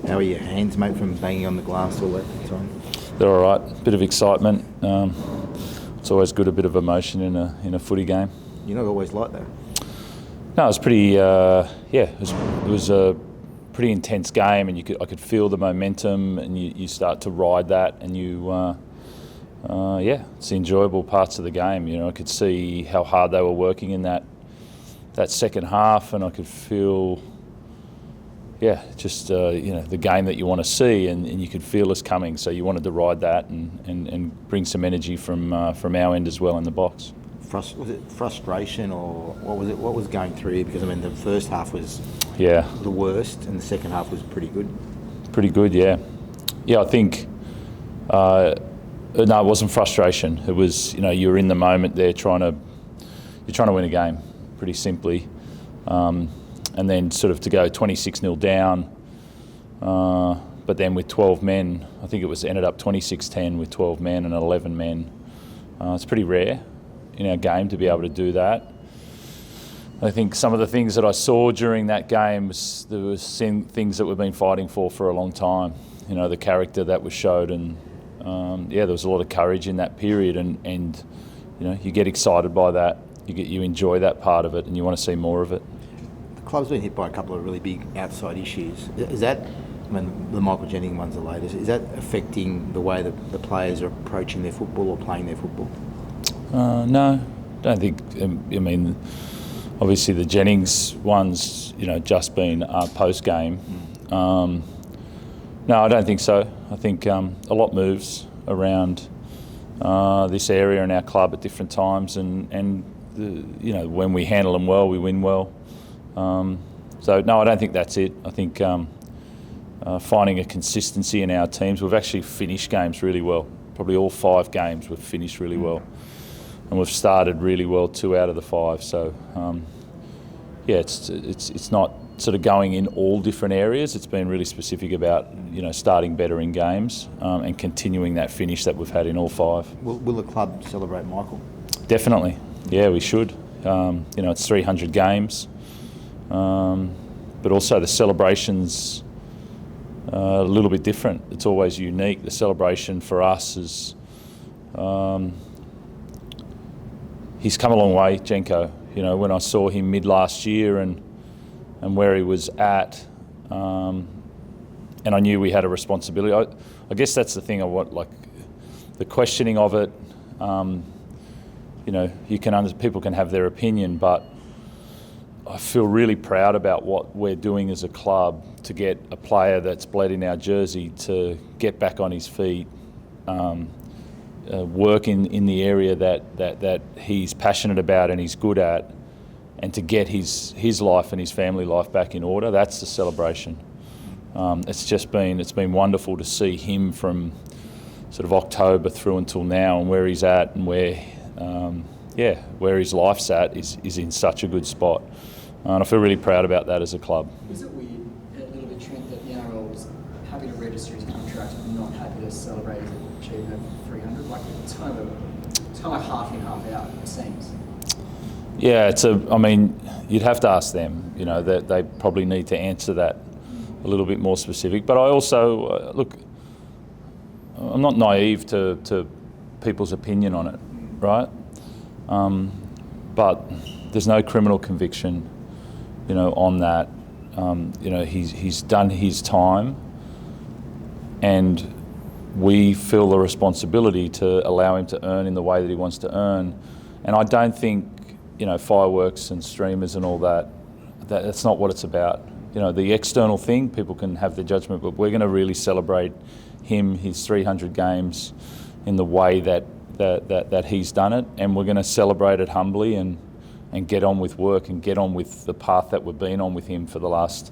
How are your hands, mate, from banging on the glass all that time? They're all right. Bit of excitement. It's always good, a bit of emotion in a footy game. You're not always like that. No, it was pretty. It was a pretty intense game, and I could feel the momentum, and you start to ride that, and it's the enjoyable parts of the game. You know, I could see how hard they were working in that second half, and I could feel, the game that you want to see, and you could feel us coming. So you wanted to ride that and bring some energy from our end as well in the box. Was it frustration, or what was it? What was going through you? Because I mean, the first half was the worst, and the second half was pretty good. Pretty good, yeah. Yeah, I think. No, it wasn't frustration. It was, you were in the moment there, you're trying to win a game, pretty simply, and then sort of to go 26-0 down, but then with 12 men, I think it ended up 26-10 with 12 men and 11 men. It's pretty rare in our game to be able to do that. I think some of the things that I saw during that game there was things that we've been fighting for a long time. The character that was showed, and there was a lot of courage in that period, and you get excited by that. You enjoy that part of it, and you want to see more of it. The club's been hit by a couple of really big outside issues. Is that, the Michael Jennings one's the latest, is that affecting the way that the players are approaching their football or playing their football? No, don't think. Obviously the Jennings one's just been post game. No, I don't think so. I think a lot moves around this area in our club at different times, and when we handle them well, we win well. So no, I don't think that's it. I think finding a consistency in our teams. We've actually finished games really well. Probably all 5 games we've finished really well, and we've started really well 2 out of the 5. So it's not sort of going in all different areas. It's been really specific about starting better in games and continuing that finish that we've had in all 5. Will the club celebrate Michael? Definitely. Yeah, we should. It's 300 games, but also the celebration's a little bit different. It's always unique. The celebration for us is he's come a long way, Jenko. When I saw him mid last year and where he was at, and I knew we had a responsibility. I guess that's the thing. The questioning of it. People can have their opinion, but I feel really proud about what we're doing as a club to get a player that's bled in our jersey to get back on his feet, work in the area that he's passionate about and he's good at, and to get his life and his family life back in order. That's the celebration. It's been wonderful to see him from sort of October through until now, and where he's at and where his life's at is in such a good spot. And I feel really proud about that as a club. Was it weird, a little bit, Trent, that the NRL was happy to register his contract and not happy to celebrate his achievement of 300? It's kind of like half in, half out, it seems. Yeah, you'd have to ask them. That they probably need to answer that a little bit more specific. But I also, I'm not naive to people's opinion on it, right? But there's no criminal conviction, on that. He's done his time, and we feel the responsibility to allow him to earn in the way that he wants to earn. And I don't think, fireworks and streamers and all that's not what it's about. The external thing, people can have their judgment, but we're going to really celebrate him, his 300 games, in the way that he's done it, and we're going to celebrate it humbly and get on with work and get on with the path that we've been on with him for the last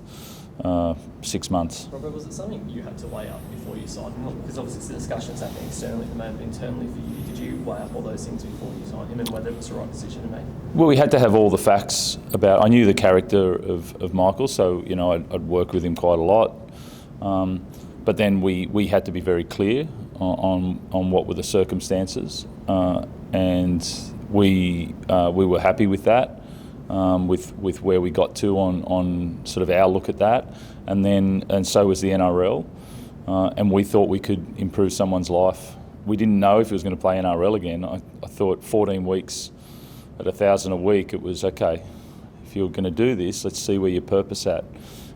6 months. Robbo, was it something you had to weigh up before you signed him? Because obviously it's the discussions happening externally at the moment, internally for you. Did you weigh up all those things before you signed him and whether it was the right decision to make? Well, we had to have all the facts about. I knew the character of Michael, so I'd worked with him quite a lot. But then we had to be very clear on what were the circumstances, and we were happy with that, with where we got to on sort of our look at that, and so was the NRL, and we thought we could improve someone's life. We didn't know if he was going to play NRL again. I thought 14 weeks at 1,000 a week, it was okay. If you're going to do this, let's see where your purpose at.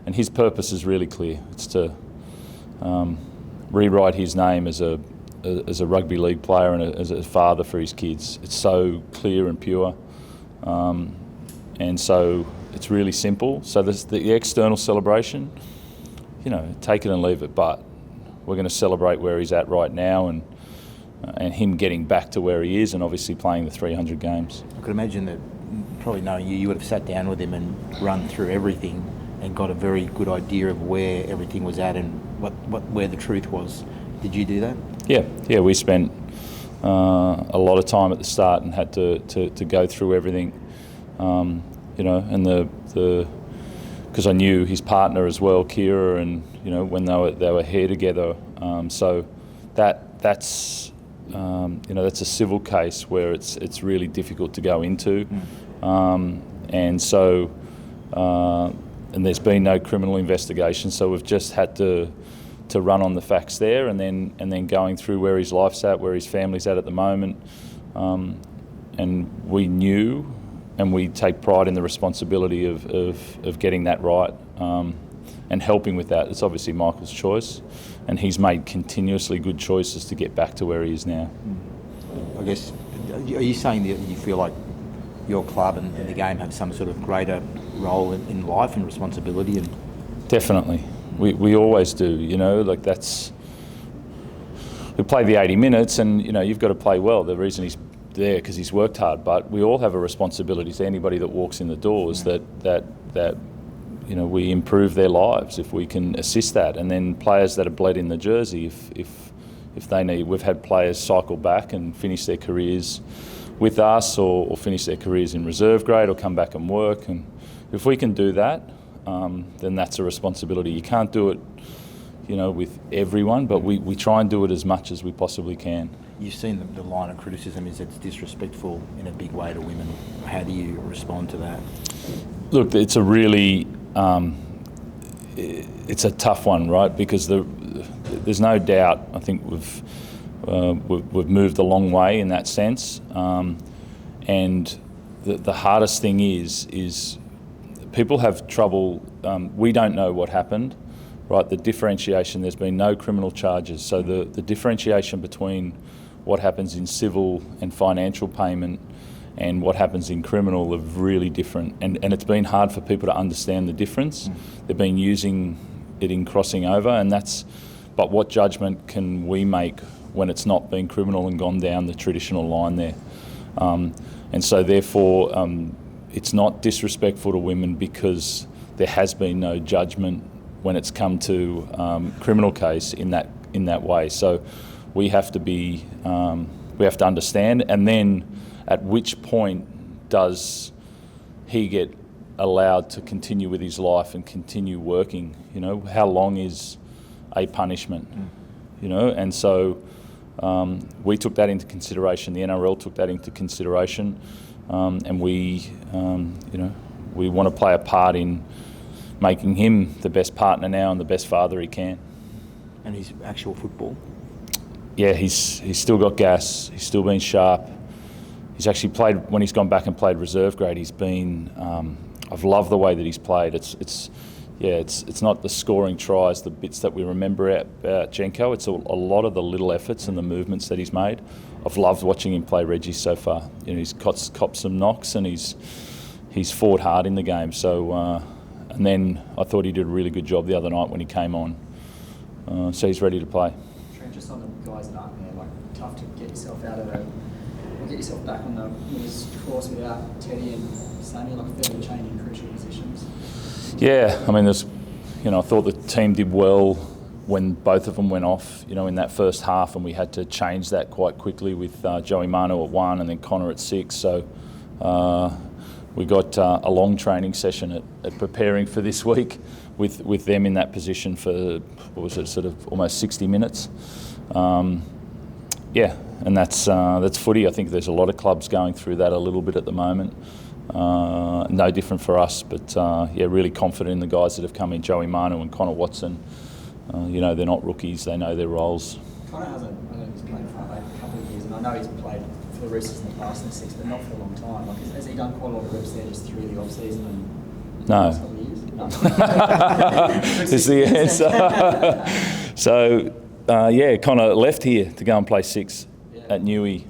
And his purpose is really clear. It's to rewrite his name as a rugby league player and as a father for his kids. It's so clear and pure, and so it's really simple. So there's the external celebration, take it and leave it. But we're going to celebrate where he's at right now, and him getting back to where he is, and obviously playing the 300 games. I could imagine that, probably knowing you would have sat down with him and run through everything and got a very good idea of where everything was at and where the truth was. Did you do that? Yeah. We spent a lot of time at the start and had to go through everything, and because I knew his partner as well, Kira, and when they were here together. So that's a civil case where it's really difficult to go into, and so and there's been no criminal investigation, so we've just had to run on the facts there, and then going through where his life's at, where his family's at the moment, and we knew, and we take pride in the responsibility of getting that right, and helping with that. It's obviously Michael's choice, and he's made continuously good choices to get back to where he is now. I guess, are you saying that you feel like your club and the game have some sort of greater role in life and responsibility? And definitely. We always do, we play the 80 minutes and, you've got to play well. The reason he's there because he's worked hard, but we all have a responsibility to anybody that walks in the doors that we improve their lives if we can assist that. And then players that have bled in the jersey, if they need, we've had players cycle back and finish their careers with us or finish their careers in reserve grade or come back and work. And if we can do that, then that's a responsibility. You can't do it, with everyone, but we try and do it as much as we possibly can. You've seen the line of criticism is it's disrespectful in a big way to women. How do you respond to that? Look, it's a really, it's a tough one, right? Because there's no doubt. I think we've moved a long way in that sense, and the hardest thing is people have trouble. We don't know what happened, right? The differentiation. There's been no criminal charges, so the differentiation between what happens in civil and financial payment and what happens in criminal are really different, and it's been hard for people to understand the difference. They've been using it in crossing over, but what judgment can we make when it's not been criminal and gone down the traditional line there? And so therefore it's not disrespectful to women because there has been no judgment when it's come to criminal case in that way. So we have to understand, and then at which point does he get allowed to continue with his life and continue working? How long is a punishment? And so we took that into consideration. The NRL took that into consideration, and we want to play a part in making him the best partner now and the best father he can. And his actual football? Yeah, he's still got gas. He's still been sharp. He's actually played, when he's gone back and played reserve grade, he's been, I've loved the way that he's played. It's not the scoring tries, the bits that we remember about Jenko. It's a lot of the little efforts and the movements that he's made. I've loved watching him play Reggie so far. He's copped some knocks and he's fought hard in the game. So, and then I thought he did a really good job the other night when he came on. So he's ready to play. Trent, just on the guys that aren't there, tough to get yourself out of it. Get yourself back on the winners' course without Teddy and Sammy, a fair change in crucial positions. Yeah, I mean, I thought the team did well when both of them went off, in that first half, and we had to change that quite quickly with Joey Manu at 1 and then Connor at 6. So we got a long training session at preparing for this week with them in that position for, sort of almost 60 minutes. Yeah, and that's footy. I think there's a lot of clubs going through that a little bit at the moment. No different for us, but yeah, really confident in the guys that have come in, Joey Manu and Connor Watson. They're not rookies, they know their roles. Connor hasn't, I know he's played for a couple of years, and I know he's played for the Roosters in the past in the six, but not for a long time. Like, has he done quite a lot of reps there just through the off-season and the last couple of years? No. Is the answer. So, Connor left here to go and play six at Newey.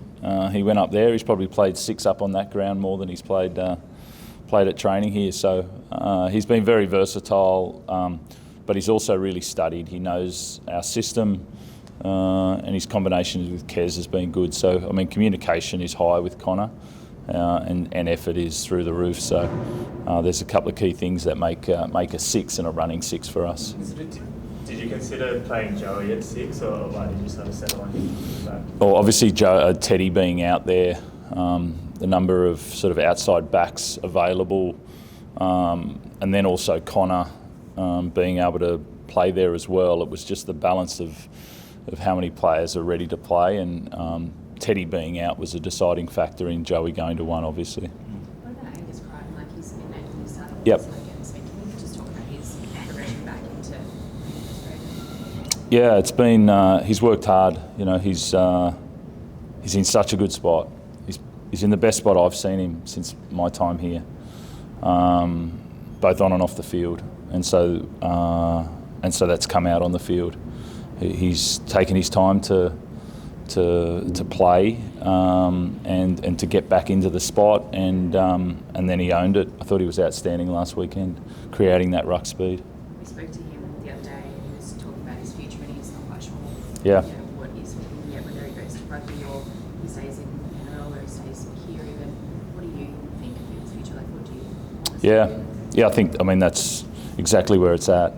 He went up there. He's probably played six up on that ground more than he's played at training here. So he's been very versatile, but he's also really studied. He knows our system, and his combinations with Kez has been good. So I mean, communication is high with Connor, and effort is through the roof. So there's a couple of key things that make a six and a running six for us. Did you consider playing Joey at six, or did you sort of settle on him? Well, obviously Teddy being out there, the number of sort of outside backs available, and then also Connor being able to play there as well. It was just the balance of how many players are ready to play, and Teddy being out was a deciding factor in Joey going to one, obviously. What about Angus Crichton? Like, he's been named for the start of Yep. this weekend. So can you just talk about his progression back into Australia? Yeah, it's been he's worked hard. He's in such a good spot. He's in the best spot I've seen him since my time here, both on and off the field, and so that's come out on the field. He's taken his time to play and to get back into the spot, and then he owned it. I thought he was outstanding last weekend, creating that ruck speed. We spoke to him the other day, and he was talking about his future, and he's not quite sure what he's looking at, whether he goes to rugby or he stays in NRL or he stays here even. What do you think of his future? Like, what do you want to see? Yeah, I mean that's exactly where it's at.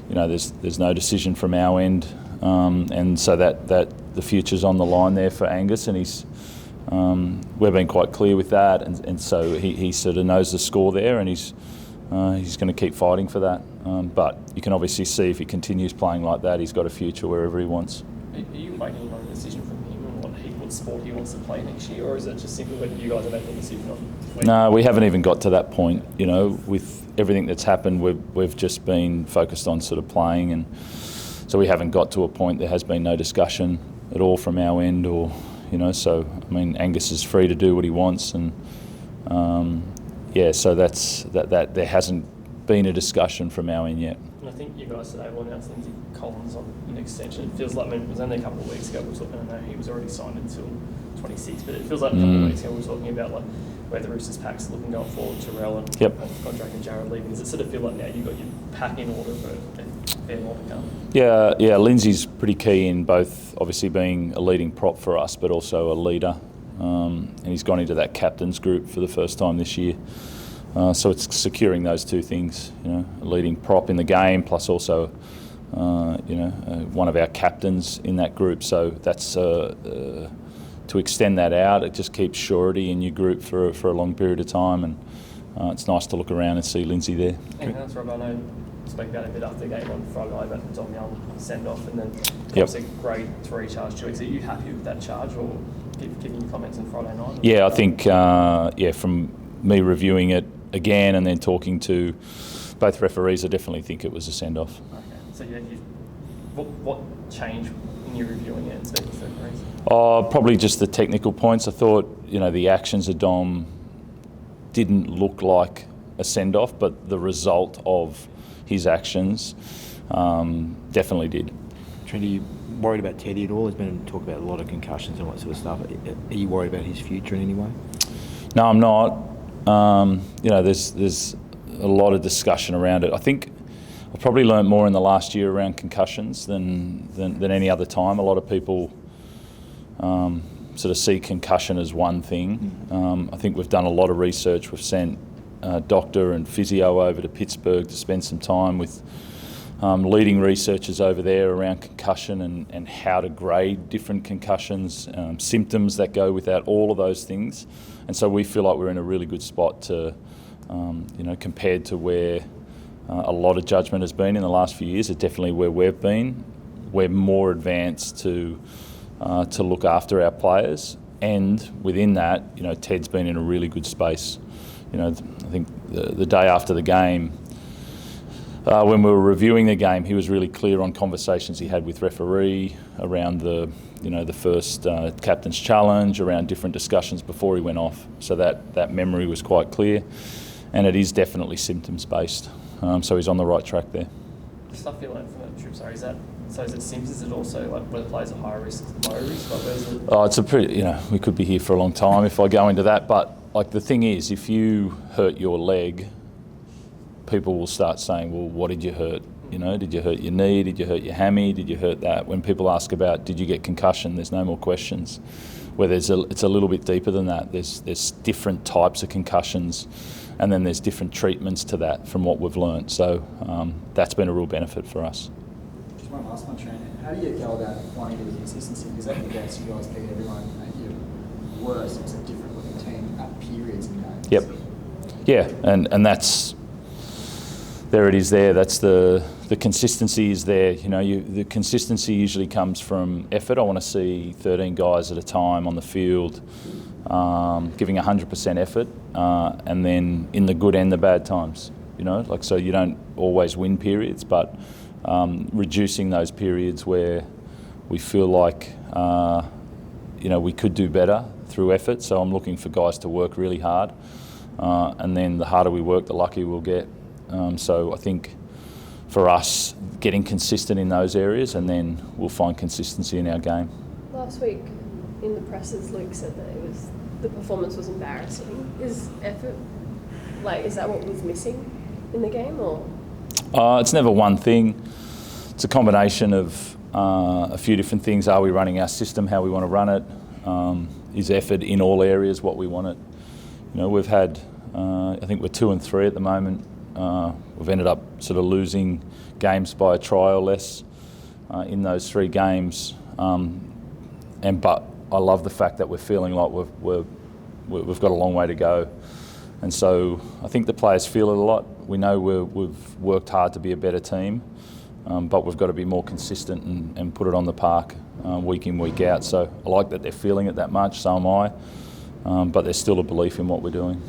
There's no decision from our end, and so that the future's on the line there for Angus, and we've been quite clear with that, and so he sort of knows the score there, and he's going to keep fighting for that. But you can obviously see if he continues playing like that, he's got a future wherever he wants. Are you waiting on a decision from him on what sport he wants to play next year, or is it just simply when you guys have made the decision on when? No, we haven't even got to that point. With everything that's happened, we've just been focused on sort of playing, and so we haven't got to a point. There has been no discussion at all from our end, or So I mean, Angus is free to do what he wants, and so that's that. There hasn't been a discussion from our end yet. And I think you guys today will announce Lindsay Collins on an extension. It feels like, it was only a couple of weeks ago we were talking. I know he was already signed until 26, but it feels like a couple of weeks ago we were talking about like where the Roosters pack's looking going forward, Terrell and contract and Jared leaving. Does it sort of feel like now you've got your pack in order for a fair more to come? Yeah. Lindsay's pretty key in both, obviously being a leading prop for us, but also a leader. And he's gone into that captain's group for the first time this year. So it's securing those two things, a leading prop in the game, plus also, one of our captains in that group. So that's to extend that out. It just keeps surety in your group for a long period of time, and it's nice to look around and see Lindsay there. And that's Robbo. I know you spoke about it a bit after the game on Friday night about the Dom Young send-off, and then obviously grade 3 charge 2 weeks. Are you happy with that charge, or giving your comments on Friday night? Yeah, I think from me reviewing it again and then talking to both referees, I definitely think it was a send-off. Okay, so what changed in your reviewing it and speaking to the referees? Probably just the technical points. I thought, the actions of Dom didn't look like a send-off, but the result of his actions definitely did. Trent, are you worried about Teddy at all? There's been talk about a lot of concussions and all that sort of stuff. Are you worried about his future in any way? No, I'm not. There's a lot of discussion around it. I think I've probably learnt more in the last year around concussions than any other time. A lot of people sort of see concussion as one thing. I think we've done a lot of research. We've sent a doctor and physio over to Pittsburgh to spend some time with leading researchers over there around concussion and how to grade different concussions, symptoms that go with that, all of those things. And so we feel like we're in a really good spot to, compared to where a lot of judgment has been in the last few years, it's definitely where we've been. We're more advanced to look after our players, and within that, Ted's been in a really good space. I think the day after the game, when we were reviewing the game, he was really clear on conversations he had with referee around the first captain's challenge, around different discussions before he went off. So that memory was quite clear, and it is definitely symptoms based. So he's on the right track there. The stuff you learned from that trip, sorry, is it symptoms? Is it also like where the players are high risk, low risk? Like where's it? Oh, it's a pretty. We could be here for a long time if I go into that. But like the thing is, if you hurt your leg, people will start saying, well, what did you hurt? Did you hurt your knee? Did you hurt your hammy? Did you hurt that? When people ask about, did you get concussion? There's no more questions. Where it's a little bit deeper than that. There's different types of concussions, and then there's different treatments to that from what we've learned. So that's been a real benefit for us. Just one last one, Trent. How do you go about finding the consistency? Because that negates you guys beat everyone at your worst. It's a different looking team at periods in games. Yep. Yeah, and that's. There it is there. That's the consistency is there. The consistency usually comes from effort. I want to see 13 guys at a time on the field giving 100% effort, and then in the good and the bad times. So you don't always win periods, but reducing those periods where we feel like we could do better through effort. So I'm looking for guys to work really hard, and then the harder we work, the luckier we'll get. So I think for us, getting consistent in those areas, and then we'll find consistency in our game. Last week in the presses, Luke said that the performance was embarrassing. Is effort, is that what was missing in the game, or? It's never one thing. It's a combination of a few different things. Are we running our system how we want to run it? Is effort in all areas what we want it? We've had, I think we're 2 and 3 at the moment. We've ended up sort of losing games by a try or less in those 3 games, but I love the fact that we're feeling like we've got a long way to go, and so I think the players feel it a lot. We know we've worked hard to be a better team, but we've got to be more consistent and put it on the park week in, week out. So I like that they're feeling it that much. So am I, but there's still a belief in what we're doing.